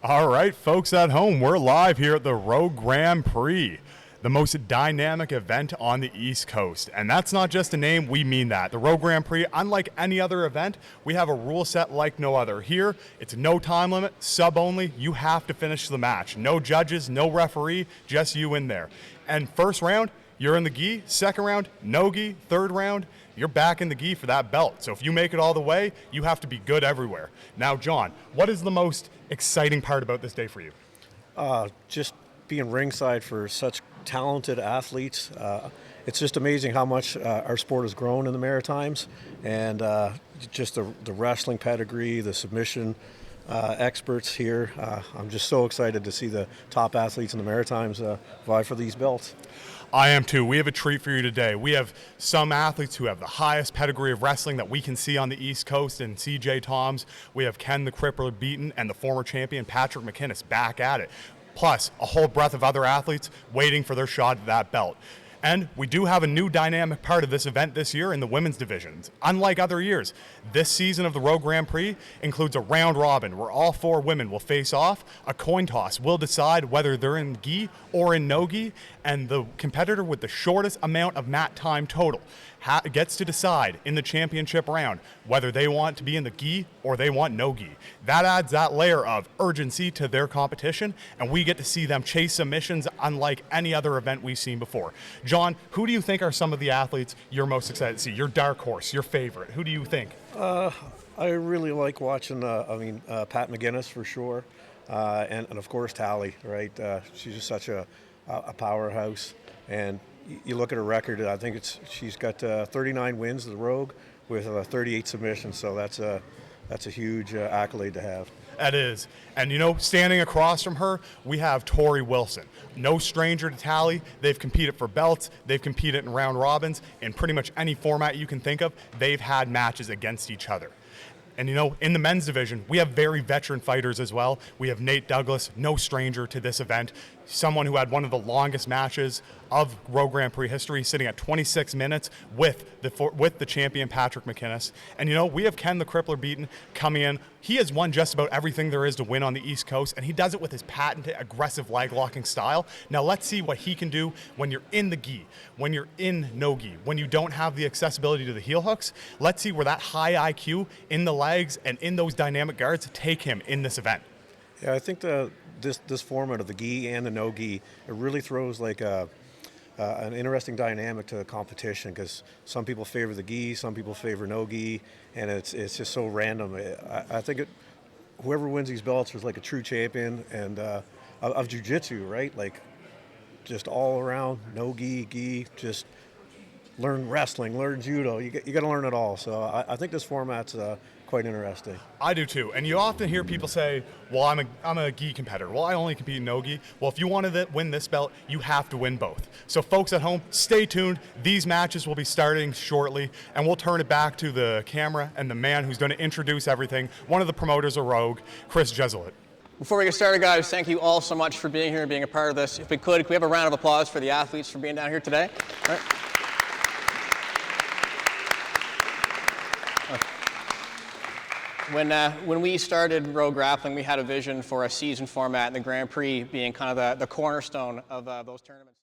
All right, folks at home, we're live here at the Rogue Grand Prix, the most dynamic event on the East Coast. And that's not just a name, we mean that. The Rogue Grand Prix, unlike any other event, we have a rule set like no other. Here, it's no time limit, sub only, you have to finish the match. No judges, no referee, just you in there. And first round, you're in the gi. Second round, no gi. Third round, you're back in the gi for that belt. So if you make it all the way, you have to be good everywhere. Now, John, what is the most exciting part about this day for you? Just being ringside for such talented athletes. It's just amazing how much our sport has grown in the Maritimes, and just the wrestling pedigree, the submission experts here. I'm just so excited to see the top athletes in the Maritimes vie for these belts. I am too. We have a treat for you today. We have some athletes who have the highest pedigree of wrestling that we can see on the East Coast in CJ Toms. We have Ken the Crippler Beaton and the former champion Patrick McInnes back at it. Plus, a whole breadth of other athletes waiting for their shot at that belt. And we do have a new dynamic part of this event this year in the women's divisions. Unlike other years, this season of the Rogue Grand Prix includes a round robin where all four women will face off. A coin toss will decide whether they're in gi or in no gi, and the competitor with the shortest amount of mat time total gets to decide in the championship round whether they want to be in the gi or they want no gi. That adds that layer of urgency to their competition, and we get to see them chase submissions unlike any other event we've seen before. John, who do you think are some of the athletes you're most excited to see? Your dark horse, your favorite. Who do you think? I really like watching, Pat McInnes for sure, and of course Tally, right? She's just such a powerhouse, and you look at her record. I think she's got 39 wins of the Rogue with 38 submissions, so that's a huge accolade to have. That is. And you know, standing across from her, we have Tori Wilson. No stranger to Tally. They've competed for belts. They've competed in round robins. In pretty much any format you can think of, they've had matches against each other. And you know, in the men's division, we have very veteran fighters as well. We have Nate Douglas, no stranger to this event, someone who had one of the longest matches of Rogue Grand Prix history, sitting at 26 minutes with the champion Patrick McInnes. And you know, we have Ken the Crippler Beaton coming in. He has won just about everything there is to win on the East Coast, and he does it with his patented aggressive leg locking style. Now let's see what he can do when you're in the gi, when you're in no gi, when you don't have the accessibility to the heel hooks. Let's see where that high IQ in the legs and in those dynamic guards take him in this event. Yeah, I think this format of the gi and the no gi, it really throws like an interesting dynamic to the competition, because some people favor the gi, some people favor no gi, and it's just so random. I think whoever wins these belts is like a true champion and of Jiu-Jitsu, right? Like just all around, no gi, just learn wrestling, learn judo. You got to learn it all. So I think this format's quite interesting. I do too. And you often hear people say, well, I'm a gi competitor. Well, I only compete in no gi. Well, if you want to win this belt, you have to win both. So folks at home, stay tuned. These matches will be starting shortly, and we'll turn it back to the camera and the man who's going to introduce everything, one of the promoters of Rogue, Chris Jesuit. Before we get started, guys, thank you all so much for being here and being a part of this. If we could we have a round of applause for the athletes for being down here today? All right. When we started Rogue Grappling, we had a vision for a season format and the Grand Prix being kind of the cornerstone of those tournaments.